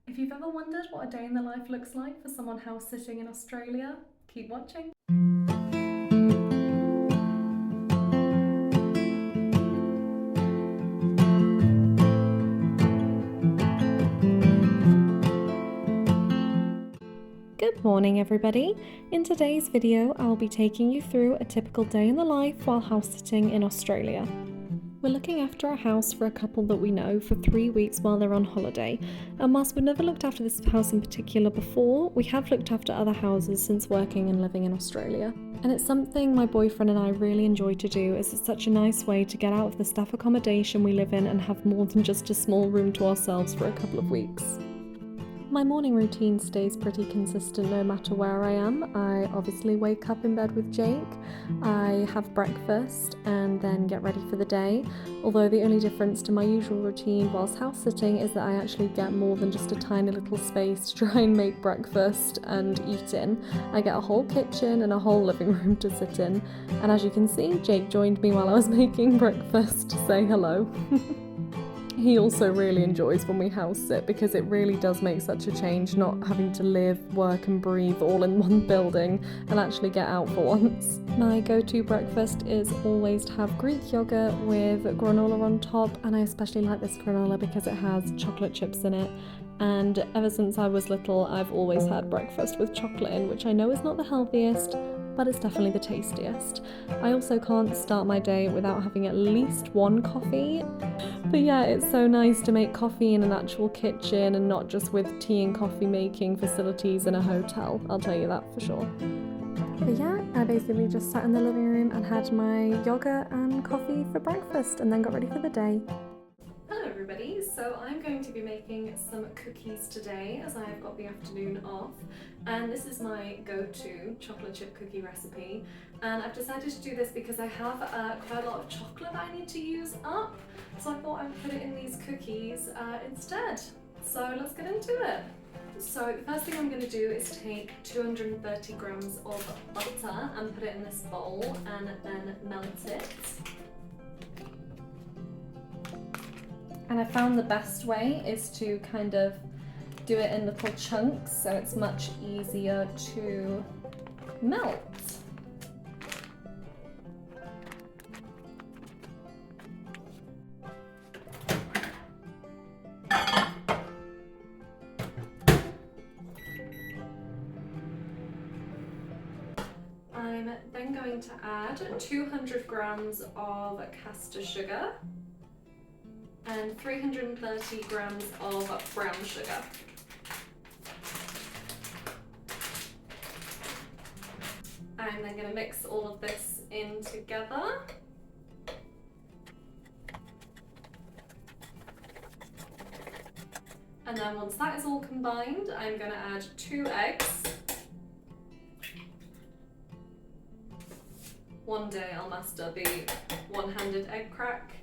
If you've ever wondered what a day in the life looks like for someone house sitting in Australia, keep watching. Good morning everybody. In today's video I'll be taking you through a typical day in the life while house sitting in Australia. We're looking after a house for a couple that we know for 3 weeks while they're on holiday, and whilst we've never looked after this house in particular before, we have looked after other houses since working and living in Australia. And it's something my boyfriend and I really enjoy to do, as it's such a nice way to get out of the staff accommodation we live in and have more than just a small room to ourselves for a couple of weeks. My morning routine stays pretty consistent no matter where I am. I obviously wake up in bed with Jake, I have breakfast and then get ready for the day, although the only difference to my usual routine whilst house sitting is that I actually get more than just a tiny little space to try and make breakfast and eat in. I get a whole kitchen and a whole living room to sit in, and as you can see, Jake joined me while I was making breakfast to say hello. He also really enjoys when we house sit because it really does make such a change not having to live, work and breathe all in one building and actually get out for once. My go-to breakfast is always to have Greek yogurt with granola on top, and I especially like this granola because it has chocolate chips in it, and ever since I was little I've always had breakfast with chocolate in, which I know is not the healthiest, but it's definitely the tastiest. I also can't start my day without having at least one coffee. But yeah, it's so nice to make coffee in an actual kitchen and not just with tea and coffee making facilities in a hotel, I'll tell you that for sure. But yeah, I basically just sat in the living room and had my yogurt and coffee for breakfast and then got ready for the day. Hello everybody, so I'm going to be making some cookies today as I've got the afternoon off, and this is my go-to chocolate chip cookie recipe, and I've decided to do this because I have quite a lot of chocolate I need to use up, so I thought I would put it in these cookies instead. So let's get into it. So the first thing I'm going to do is take 230 grams of butter and put it in this bowl and then melt it. And I found the best way is to kind of do it in little chunks so it's much easier to melt. I'm then going to add 200 grams of caster sugar and 330 grams of brown sugar. I'm then going to mix all of this in together. And then once that is all combined, I'm going to add 2 eggs. One day I'll master the one-handed egg crack,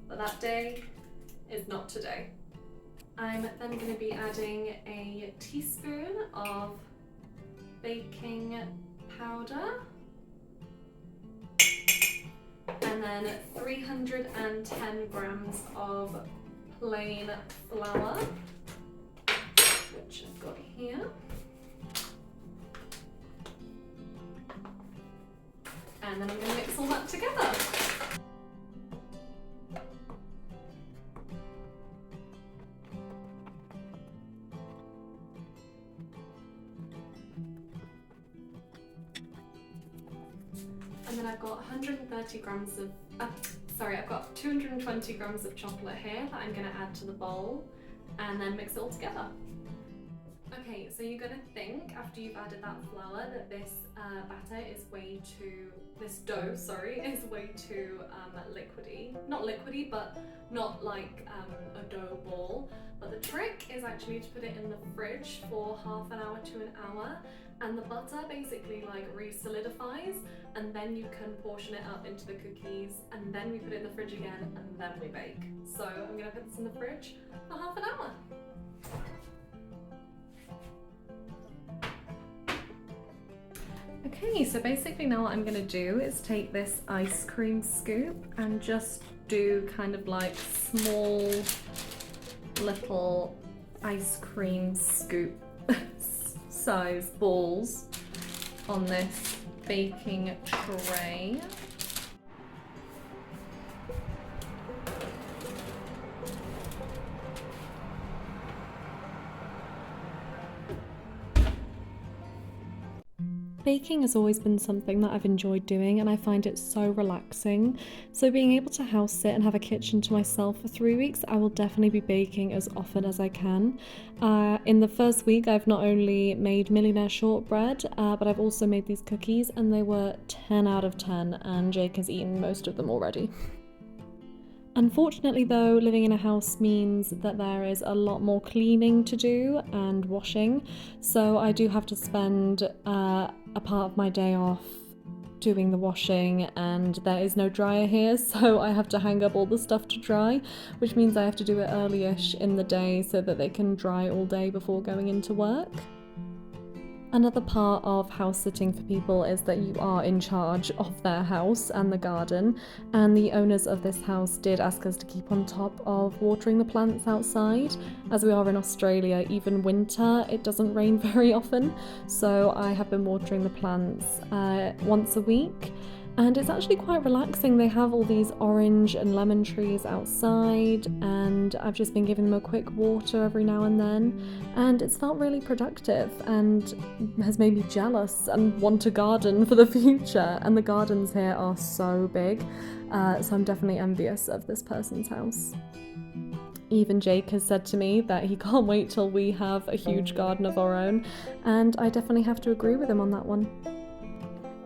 but that day is not today. I'm then going to be adding a teaspoon of baking powder and then 310 grams of plain flour, which I've got here. And then I'm going to mix all that together. And then I've got 130 grams of, I've got 220 grams of chocolate here that I'm going to add to the bowl and then mix it all together. Okay, so you're going to think after you've added that flour that this this dough is way too liquidy. Not liquidy, but not like a dough ball. But the trick is actually to put it in the fridge for half an hour to an hour, and the butter basically like re-solidifies, and then you can portion it up into the cookies, and then we put it in the fridge again, and then we bake. So I'm going to put this in the fridge for half an hour. Okay, so basically now what I'm going to do is take this ice cream scoop and just do kind of like small little ice cream scoop size balls on this baking tray. Baking has always been something that I've enjoyed doing, and I find it so relaxing. So being able to house sit and have a kitchen to myself for 3 weeks, I will definitely be baking as often as I can. In the first week, I've not only made millionaire shortbread, but I've also made these cookies, and they were 10 out of 10, and Jake has eaten most of them already. Unfortunately though, living in a house means that there is a lot more cleaning to do and washing, so I do have to spend a part of my day off doing the washing, and there is no dryer here, so I have to hang up all the stuff to dry, which means I have to do it early-ish in the day so that they can dry all day before going into work. Another part of house sitting for people is that you are in charge of their house and the garden, and the owners of this house did ask us to keep on top of watering the plants outside. As we are in Australia, even winter, it doesn't rain very often, so I have been watering the plants once a week. And it's actually quite relaxing. They have all these orange and lemon trees outside, and I've just been giving them a quick water every now and then, and it's felt really productive and has made me jealous and want a garden for the future. And the gardens here are so big, so I'm definitely envious of this person's house. Even Jake has said to me that he can't wait till we have a huge garden of our own, and I definitely have to agree with him on that one.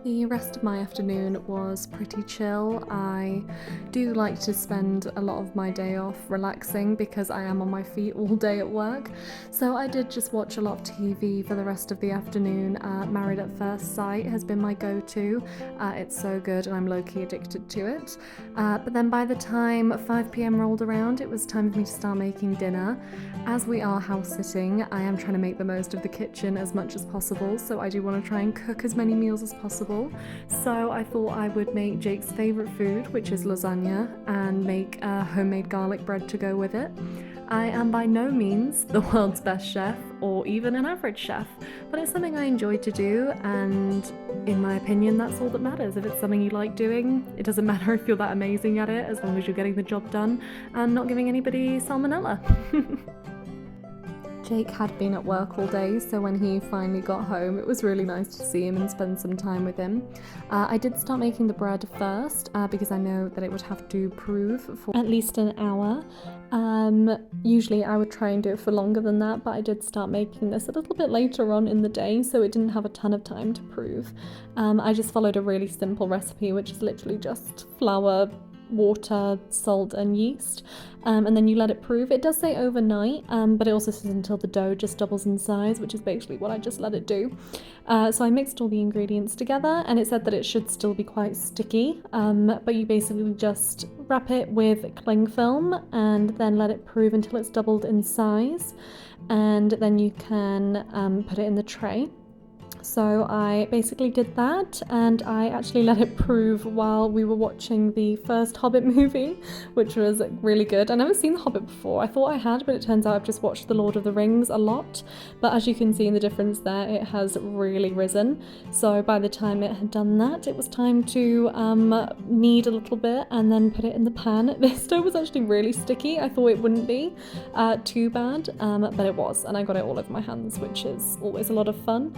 The rest of my afternoon was pretty chill. I do like to spend a lot of my day off relaxing because I am on my feet all day at work. So I did just watch a lot of TV for the rest of the afternoon. Married at First Sight has been my go-to. It's so good and I'm low-key addicted to it. But then by the time 5 p.m. rolled around, it was time for me to start making dinner. As we are house sitting, I am trying to make the most of the kitchen as much as possible, so I do want to try and cook as many meals as possible. So I thought I would make Jake's favourite food, which is lasagna, and make homemade garlic bread to go with it. I am by no means the world's best chef or even an average chef, but it's something I enjoy to do, and in my opinion that's all that matters. If it's something you like doing, it doesn't matter if you're that amazing at it, as long as you're getting the job done and not giving anybody salmonella. Jake had been at work all day, so when he finally got home, it was really nice to see him and spend some time with him. I did start making the bread first because I know that it would have to prove for at least an hour. Usually I would try and do it for longer than that, but I did start making this a little bit later on in the day, so it didn't have a ton of time to prove. I just followed a really simple recipe, which is literally just flour, water, salt and yeast, and then you let it prove. It does say overnight, but it also says until the dough just doubles in size, which is basically what I just let it do. So I mixed all the ingredients together, and it said that it should still be quite sticky, but you basically just wrap it with cling film and then let it prove until it's doubled in size, and then you can put it in the tray. So I basically did that, and I actually let it prove while we were watching the first Hobbit movie, which was really good. I've never seen The Hobbit before. I thought I had, but it turns out I've just watched The Lord of the Rings a lot. But as you can see in the difference there, it has really risen. So by the time it had done that, it was time to knead a little bit and then put it in the pan. This dough was actually really sticky. I thought it wouldn't be too bad, but it was, and I got it all over my hands, which is always a lot of fun.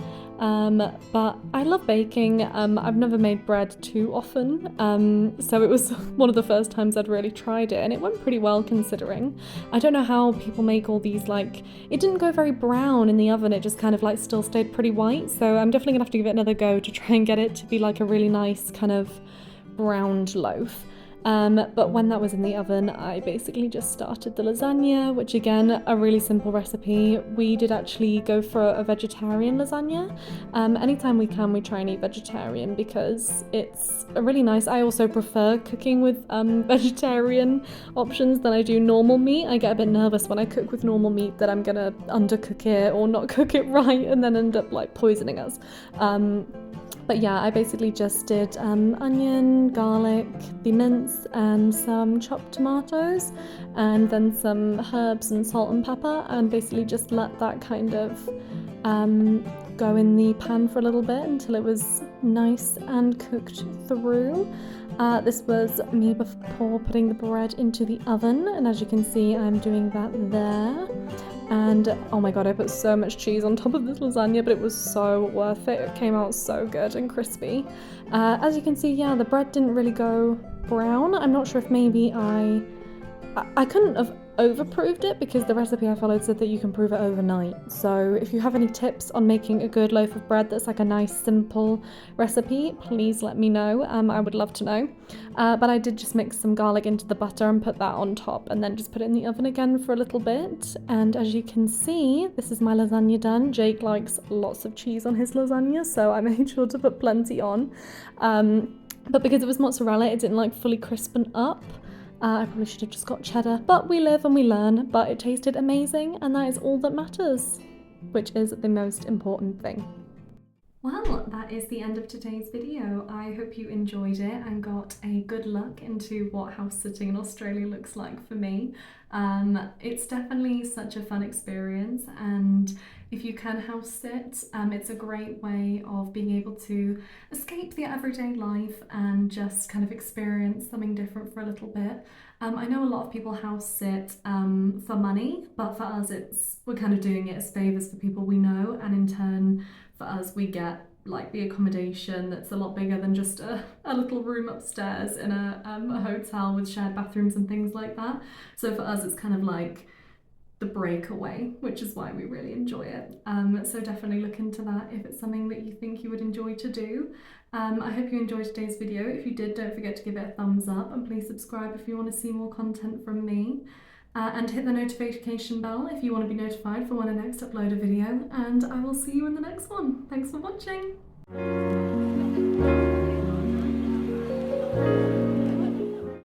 But I love baking. I've never made bread too often, so it was one of the first times I'd really tried it, and it went pretty well considering. I don't know how people make all these, like, it didn't go very brown in the oven, it just kind of like still stayed pretty white, so I'm definitely gonna have to give it another go to try and get it to be like a really nice kind of browned loaf. But when that was in the oven, I basically just started the lasagna, which again, a really simple recipe. We did actually go for a vegetarian lasagna. Anytime we can, we try and eat vegetarian because it's really nice. I also prefer cooking with vegetarian options than I do normal meat. I get a bit nervous when I cook with normal meat that I'm gonna undercook it or not cook it right and then end up like poisoning us. But yeah, I basically just did onion, garlic, the mince, and some chopped tomatoes, and then some herbs and salt and pepper, and basically just let that kind of go in the pan for a little bit until it was nice and cooked through. This was me before putting the bread into the oven, and as you can see, I'm doing that there. And oh my god, I put so much cheese on top of this lasagna, but it was so worth it. It came out so good and crispy. As you can see, yeah, the bread didn't really go brown. I'm not sure if maybe I couldn't have overproved it because the recipe I followed said that you can prove it overnight. So if you have any tips on making a good loaf of bread that's like a nice simple recipe, please let me know. I would love to know. But I did just mix some garlic into the butter and put that on top, and then just put it in the oven again for a little bit. And as you can see, this is my lasagna done. Jake likes lots of cheese on his lasagna, so I made sure to put plenty on. But because it was mozzarella, it didn't like fully crispen up. I probably should have just got cheddar, but we live and we learn. But it tasted amazing, and that is all that matters, which is the most important thing. Well, that is the end of today's video. I hope you enjoyed it and got a good look into what house sitting in Australia looks like for me. It's definitely such a fun experience, and if you can house sit, it's a great way of being able to escape the everyday life and just kind of experience something different for a little bit. I know a lot of people house sit for money, but for us we're kind of doing it as favours for people we know, and in turn for us we get like the accommodation that's a lot bigger than just a little room upstairs in a hotel with shared bathrooms and things like that. So for us it's kind of like the breakaway, which is why we really enjoy it. So definitely look into that if it's something that you think you would enjoy to do. I hope you enjoyed today's video. If you did, don't forget to give it a thumbs up, and please subscribe if you want to see more content from me. And hit the notification bell if you want to be notified for when I next upload a video, and I will see you in the next one. Thanks for watching!